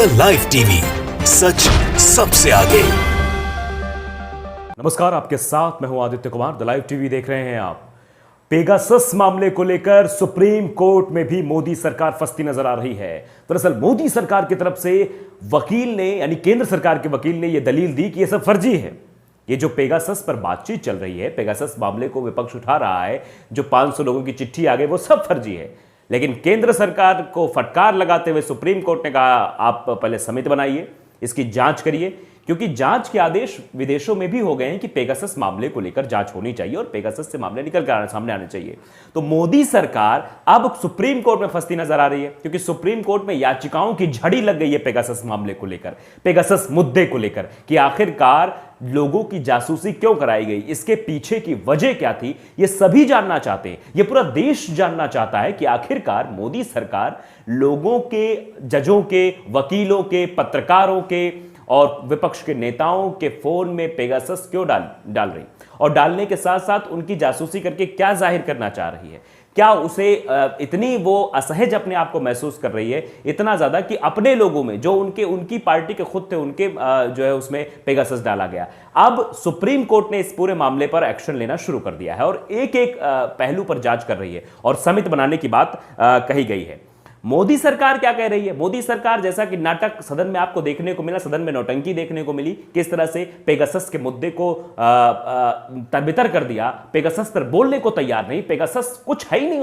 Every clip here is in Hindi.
द लाइव टीवी, सच सबसे आगे। नमस्कार, आपके साथ मैं हूं Aditya Kumar. The live TV देख रहे हैं आप। पेगासस मामले को लेकर सुप्रीम कोर्ट में भी मोदी सरकार फंसती नजर आ रही है। दरअसल मोदी सरकार की तरफ से वकील ने, यानी केंद्र सरकार के वकील ने यह दलील दी कि यह सब फर्जी है। ये जो पेगासस पर बातचीत चल रही है, पेगासस मामले को विपक्ष उठा रहा है, जो 500 लोगों की चिट्ठी आ गई, वो सब फर्जी है। लेकिन केंद्र सरकार को फटकार लगाते हुए सुप्रीम कोर्ट ने कहा, आप पहले समिति बनाइए, इसकी जांच करिए, क्योंकि जांच के आदेश विदेशों में भी हो गए हैं कि पेगासस मामले को लेकर जांच होनी चाहिए और पेगासस से मामले निकल कर सामने आने चाहिए। तो मोदी सरकार अब सुप्रीम कोर्ट में फंसती नजर आ रही है, क्योंकि सुप्रीम कोर्ट में याचिकाओं की झड़ी लग गई है पेगासस मामले को लेकर, पेगासस मुद्दे को लेकर, कि आखिरकार लोगों की जासूसी क्यों कराई गई, इसके पीछे की वजह क्या थी, ये सभी जानना चाहते हैं। ये पूरा देश जानना चाहता है कि आखिरकार मोदी सरकार लोगों के, जजों के, वकीलों के, पत्रकारों के और विपक्ष के नेताओं के फोन में पेगासस क्यों डाल रही, और डालने के साथ साथ उनकी जासूसी करके क्या जाहिर करना चाह रही है। क्या उसे इतनी वो असहज अपने आप को महसूस कर रही है, इतना ज्यादा कि अपने लोगों में जो उनकी पार्टी के खुद थे, उनके जो है उसमें पेगासस डाला गया। अब सुप्रीम कोर्ट ने इस पूरे मामले पर एक्शन लेना शुरू कर दिया है और एक एक पहलू पर जांच कर रही है और समिति बनाने की बात कही गई है। मोदी सरकार क्या कह रही है? मोदी सरकार, जैसा कि नाटक सदन में आपको देखने को मिला, सदन में नौटंकी देखने को मिली, किस तरह से पेगासस के मुद्दे को तरबितर कर दिया, पेगासस पर बोलने को तैयार नहीं, पेगासस कुछ है ही नहीं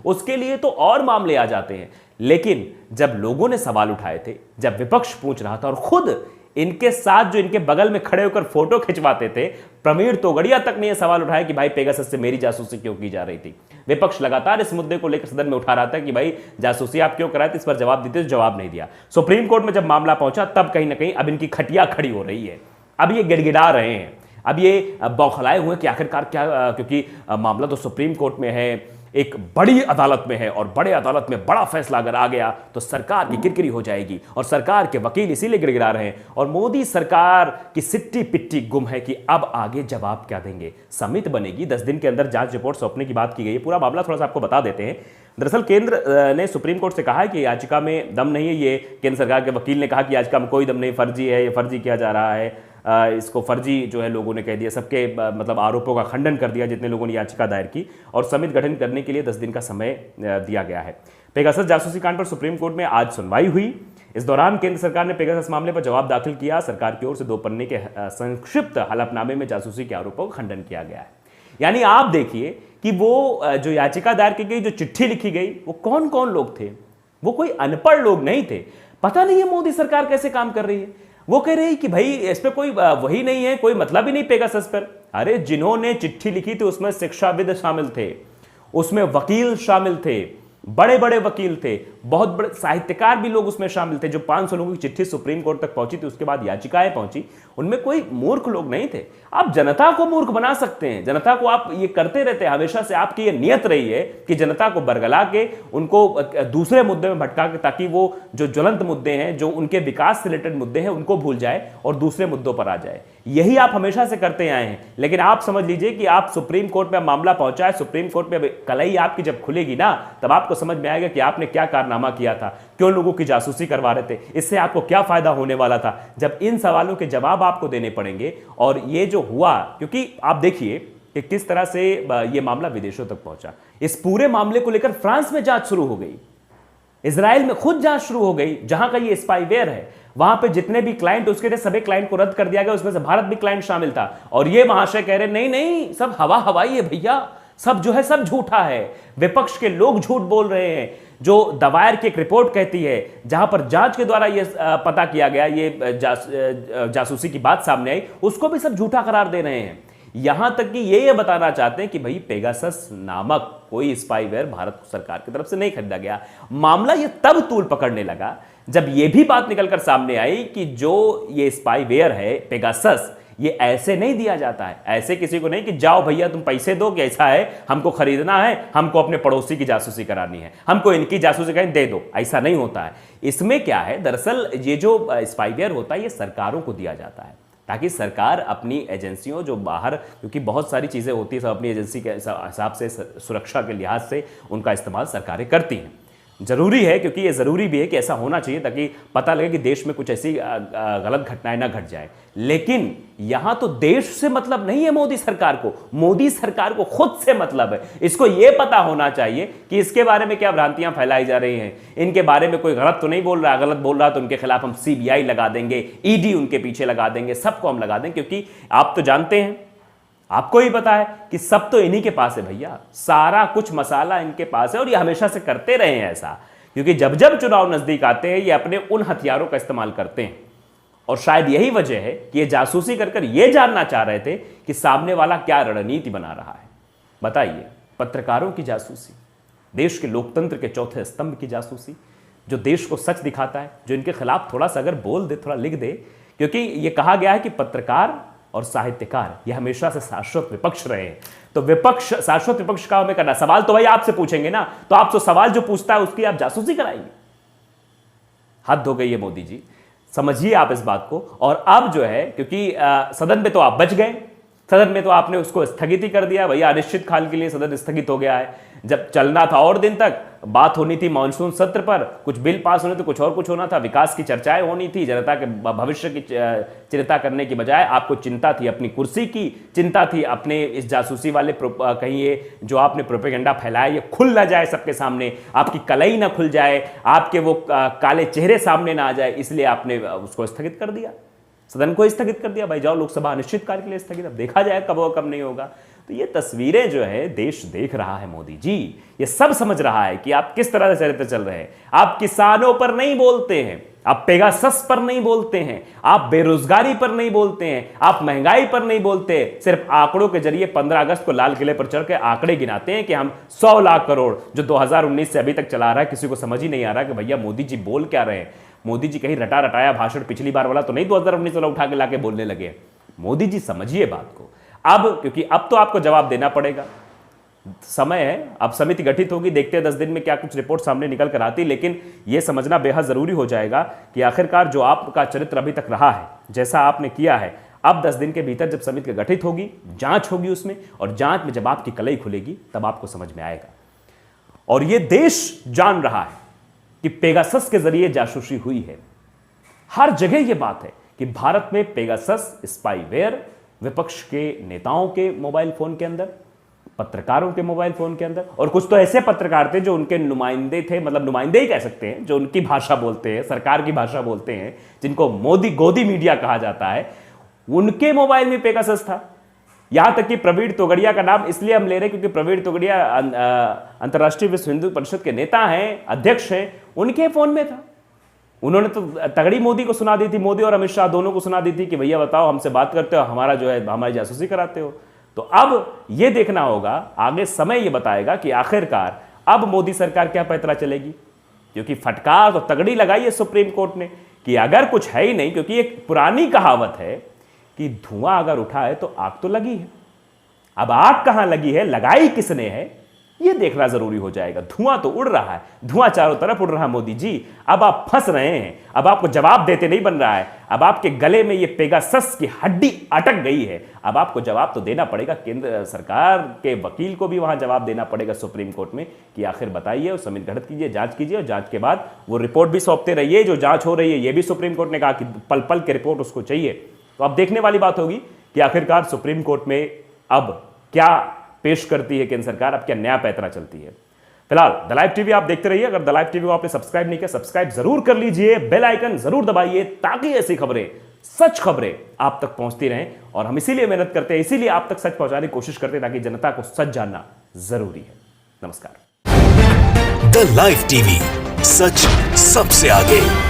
उसके लिए तो और मामले आ जाते हैं। लेकिन जब लोगों ने सवाल उठाए थे, जब विपक्ष पूछ रहा था और खुद इनके साथ जो इनके बगल में खड़े होकर फोटो खिंचवाते थे, प्रवीण तोगड़िया तक ने यह सवाल उठाया कि भाई पेगासस से मेरी जासूसी क्यों की जा रही थी। विपक्ष लगातार इस मुद्दे को लेकर सदन में उठा रहा था कि भाई जासूसी आप क्यों कराए थे, इस पर जवाब देते, जवाब नहीं दिया। सुप्रीम कोर्ट में जब मामला पहुंचा, तब कहीं ना कहीं अब इनकी खटिया खड़ी हो रही है। अब ये गिड़गिड़ा रहे हैं, अब ये बौखलाए हुए कि आखिरकार क्या, क्योंकि मामला तो सुप्रीम कोर्ट में है, एक बड़ी अदालत में है, और बड़े अदालत में बड़ा फैसला अगर आ गया तो सरकार की किरकिरी हो जाएगी, और सरकार के वकील इसीलिए गिड़गिड़ा रहे हैं। और मोदी सरकार की सिट्टी पिट्टी गुम है कि अब आगे जवाब क्या देंगे। समिति बनेगी, 10 दिन के अंदर जांच रिपोर्ट सौंपने की बात की गई है। पूरा मामला थोड़ा सा आपको बता देते हैं। दरअसल केंद्र ने सुप्रीम कोर्ट से कहा है कि याचिका में दम नहीं है। ये केंद्र सरकार के वकील ने कहा कि याचिका में कोई दम नहीं, फर्जी है, ये फर्जी किया जा रहा है, इसको फर्जी जो है लोगों ने कह दिया, सबके मतलब आरोपों का खंडन कर दिया जितने लोगों ने याचिका दायर की, और समिति गठन करने के लिए 10 दिन का समय दिया गया है। पेगासस जासूसी कांड पर सुप्रीम कोर्ट में आज सुनवाई हुई। इस दौरान केंद्र सरकार ने पेगासस मामले पर जवाब दाखिल किया। सरकार की ओर से 2 पन्ने के संक्षिप्त हलफनामे में जासूसी के आरोपों का खंडन किया गया है। यानी आप देखिए कि वो जो याचिका दायर की गई, जो चिट्ठी लिखी गई, वो कौन कौन लोग थे। वो कोई अनपढ़ लोग नहीं थे। पता नहीं है मोदी सरकार कैसे काम कर रही है। वो कह रही कि भाई इस पे कोई वही नहीं है, कोई मतलब ही नहीं पेगासस पर। अरे जिन्होंने चिट्ठी लिखी थी उसमें शिक्षाविद शामिल थे, उसमें वकील शामिल थे, बड़े बड़े वकील थे, बहुत बड़े साहित्यकार भी लोग उसमें शामिल थे। जो 500 लोगों की चिट्ठी सुप्रीम कोर्ट तक पहुंची थी, उसके बाद याचिकाएं पहुंची, उनमें कोई मूर्ख लोग नहीं थे। आप जनता को मूर्ख बना सकते हैं, जनता को आप ये करते रहते हैं। हमेशा से आपकी ये नियत रही है कि जनता को बरगला के उनको दूसरे मुद्दे में भटका के, ताकि वो जो ज्वलंत मुद्दे हैं, जो उनके विकास से रिलेटेड मुद्दे हैं, उनको भूल जाए और दूसरे मुद्दों पर आ जाए। यही आप हमेशा से करते आए हैं। लेकिन आप समझ लीजिए कि आप सुप्रीम कोर्ट में मामला पहुंचा है, सुप्रीम कोर्ट में कलई आपकी जब खुलेगी ना, तब आपको समझ में आएगा कि आपने क्या कारनामा किया था, क्यों लोगों की जासूसी करवा रहे थे, इससे आपको क्या फायदा होने वाला था। जब इन सवालों के जवाब आपको देने पड़ेंगे, और ये जो हुआ, क्योंकि आप देखिए कि किस तरह से ये मामला विदेशों तक पहुंचा। इस पूरे मामले को लेकर फ्रांस में जांच शुरू हो गई, इजराइल में खुद जांच शुरू हो गई, जहां का ये स्पाईवेयर है। वहां पे जितने भी क्लाइंट उसके थे, सभी क्लाइंट को रद्द कर दिया गया, उसमें से भारत भी क्लाइंट शामिल था। और ये महाशय कह रहे नहीं नहीं, सब हवाई है भैया, सब जो है सब झूठा है। विपक्ष के लोग झूठ बोल रहे हैं। जो दवायर की एक रिपोर्ट कहती है, जहां पर जांच के द्वारा ये पता किया गया, ये जासूसी की बात सामने आई, उसको भी सब झूठा करार दे रहे हैं। यहां तक कि ये बताना चाहते हैं कि भाई पेगासस नामक कोई स्पाईवेयर भारत सरकार की तरफ से नहीं खरीदा गया। मामला ये तब तूल पकड़ने लगा जब ये भी बात निकलकर सामने आई कि जो ये स्पाईवेयर है पेगासस, ये ऐसे नहीं दिया जाता है। ऐसे किसी को नहीं कि जाओ भैया तुम पैसे दो कि ऐसा है, हमको खरीदना है, हमको अपने पड़ोसी की जासूसी करानी है, हमको इनकी जासूसी करानी, दे दो। ऐसा नहीं होता है। इसमें क्या है, दरअसल ये जो स्पाईवेयर होता है, ये सरकारों को दिया जाता है, ताकि सरकार अपनी एजेंसियों जो बाहर, क्योंकि बहुत सारी चीज़ें होती हैं, सब अपनी एजेंसी के हिसाब से, सुरक्षा के लिहाज से उनका इस्तेमाल सरकारें करती हैं। जरूरी है, क्योंकि ये जरूरी भी है कि ऐसा होना चाहिए ताकि पता लगे कि देश में कुछ ऐसी गलत घटनाएं ना घट जाए। लेकिन यहां तो देश से मतलब नहीं है मोदी सरकार को, मोदी सरकार को खुद से मतलब है। इसको यह पता होना चाहिए कि इसके बारे में क्या भ्रांतियां फैलाई जा रही हैं, इनके बारे में कोई गलत तो नहीं बोल रहा, गलत बोल रहा तो उनके खिलाफ हम CBI लगा देंगे, ED उनके पीछे लगा देंगे, सबको हम लगा देंगे। क्योंकि आप तो जानते हैं, आपको ही पता है कि सब तो इन्हीं के पास है भैया, सारा कुछ मसाला इनके पास है और ये हमेशा से करते रहे हैं ऐसा। क्योंकि जब जब चुनाव नजदीक आते हैं ये अपने उन हथियारों का इस्तेमाल करते हैं और शायद यही वजह है कि ये जासूसी कर ये जानना चाह रहे थे कि सामने वाला क्या रणनीति बना रहा है। बताइए, पत्रकारों की जासूसी, देश के लोकतंत्र के चौथे स्तंभ की जासूसी, जो देश को सच दिखाता है, जो इनके खिलाफ थोड़ा सा अगर बोल दे, थोड़ा लिख दे, क्योंकि ये कहा गया है कि पत्रकार और साहित्यकार ये हमेशा से शाश्वत विपक्ष रहे हैं। तो विपक्ष, शाश्वत विपक्ष का हमें करना, सवाल तो भाई आपसे पूछेंगे ना, तो आप तो सवाल जो पूछता है उसकी आप जासूसी कराएंगे। हद हो गई है मोदी जी, समझिए आप इस बात को। और अब जो है, क्योंकि सदन में तो आप बच गए, सदन में तो आपने उसको स्थगित ही कर दिया भैया, अनिश्चित काल के लिए सदन स्थगित हो गया है। जब चलना था और दिन तक, बात होनी थी मानसून सत्र पर, कुछ बिल पास होने थे, कुछ और कुछ होना था, विकास की चर्चाएं होनी थी, जनता के भविष्य की चिंता करने की बजाय आपको चिंता थी अपनी कुर्सी की, चिंता थी अपने इस जासूसी वाले कहीं ये जो आपने प्रोपेगेंडा फैलाया ये खुल ना जाए सबके सामने, आपकी कलई ना खुल जाए, आपके वो काले चेहरे सामने ना आ जाए, इसलिए आपने उसको स्थगित कर दिया, सदन को स्थगित कर दिया। भाई जाओ, लोकसभा अनिश्चित काल के लिए स्थगित, अब देखा जाए कब होगा कब नहीं होगा। तो ये तस्वीरें जो है देश देख रहा है, मोदी जी ये सब समझ रहा है कि आप किस तरह से चरित्र चल रहे हैं। आप किसानों पर नहीं बोलते हैं, आप पेगासस पर नहीं बोलते हैं, आप बेरोजगारी पर नहीं बोलते हैं, आप महंगाई पर नहीं बोलते, सिर्फ आंकड़ों के जरिए 15 अगस्त को लाल किले पर चढ़ के आंकड़े गिनाते हैं कि हम 100 लाख करोड़, जो 2019 से अभी तक चला रहा है, किसी को समझ ही नहीं आ रहा कि भैया मोदी जी बोल क्या रहे हैं। मोदी जी कहीं रटा रटाया भाषण पिछली बार वाला तो नहीं 2019 वाला उठा के लाके बोलने लगे। मोदी जी समझिए बात को अब, क्योंकि अब तो आपको जवाब देना पड़ेगा, समय है, अब समिति गठित होगी, देखते हैं 10 दिन में क्या कुछ रिपोर्ट सामने निकल कर आती। लेकिन यह समझना बेहद जरूरी हो जाएगा कि आखिरकार जो आपका चरित्र अभी तक रहा है, जैसा आपने किया है, अब 10 दिन के भीतर जब समिति गठित होगी, जांच होगी उसमें, और जांच में जब आपकी कलई खुलेगी तब आपको समझ में आएगा। और यह देश जान रहा है कि पेगासस के जरिए जासूसी हुई है। हर जगह यह बात है कि भारत में पेगासस, स्पाईवेयर विपक्ष के नेताओं के मोबाइल फोन के अंदर, पत्रकारों के मोबाइल फोन के अंदर, और कुछ तो ऐसे पत्रकार थे जो उनके नुमाइंदे थे, मतलब नुमाइंदे ही कह सकते हैं, जो उनकी भाषा बोलते हैं, सरकार की भाषा बोलते हैं, जिनको मोदी गोदी मीडिया कहा जाता है, उनके मोबाइल में पेगासस था। यहां तक कि प्रवीण तोगड़िया का नाम इसलिए हम ले रहे हैं क्योंकि प्रवीण तोगड़िया अंतर्राष्ट्रीय विश्व हिंदू परिषद के नेता हैं, अध्यक्ष हैं, उनके फोन में था। उन्होंने तो तगड़ी मोदी को सुना दी थी, मोदी और अमित शाह दोनों को सुना दी थी कि भैया बताओ, हमसे बात करते हो, हमारा जो है हमारी जासूसी कराते हो। तो अब यह देखना होगा, आगे समय यह बताएगा कि आखिरकार अब मोदी सरकार क्या पैतरा चलेगी। क्योंकि फटकार तो तगड़ी लगाई है सुप्रीम कोर्ट ने कि अगर कुछ है ही नहीं, क्योंकि एक पुरानी कहावत है कि धुआं अगर उठा है तो आग तो लगी है। अब आग कहां लगी है, लगाई किसने है, यह देखना जरूरी हो जाएगा। धुआं तो उड़ रहा है, धुआं चारों तरफ उड़ रहा है मोदी जी। अब आप फंस रहे हैं, अब आपको जवाब देते नहीं बन रहा है, अब आपके गले में यह पेगासस की हड्डी अटक गई है। अब आपको जवाब तो देना पड़ेगा, केंद्र सरकार के वकील को भी वहां जवाब देना पड़ेगा सुप्रीम कोर्ट में कि आखिर बताइए, और समिति गठित कीजिए, जांच कीजिए, और जांच के बाद वो रिपोर्ट भी सौंपते रहिए। जो जांच हो रही है यह भी सुप्रीम कोर्ट ने कहा कि पल पल की रिपोर्ट उसको चाहिए। तो अब देखने वाली बात होगी कि आखिरकार सुप्रीम कोर्ट में अब क्या पेश करती है केंद्र सरकार, अब क्या नया पैतरा चलती है। फिलहाल द लाइव टीवी आप देखते रहिए। अगर द लाइव टीवी को आपने सब्सक्राइब नहीं किया, सब्सक्राइब जरूर कर लीजिए, बेल आइकन जरूर दबाइए, ताकि ऐसी खबरें, सच खबरें आप तक पहुंचती रहें। और हम इसीलिए मेहनत करते हैं, इसीलिए आप तक सच पहुंचाने की कोशिश करते हैं, ताकि जनता को सच जानना जरूरी है। नमस्कार। द लाइव टीवी, सच सबसे आगे।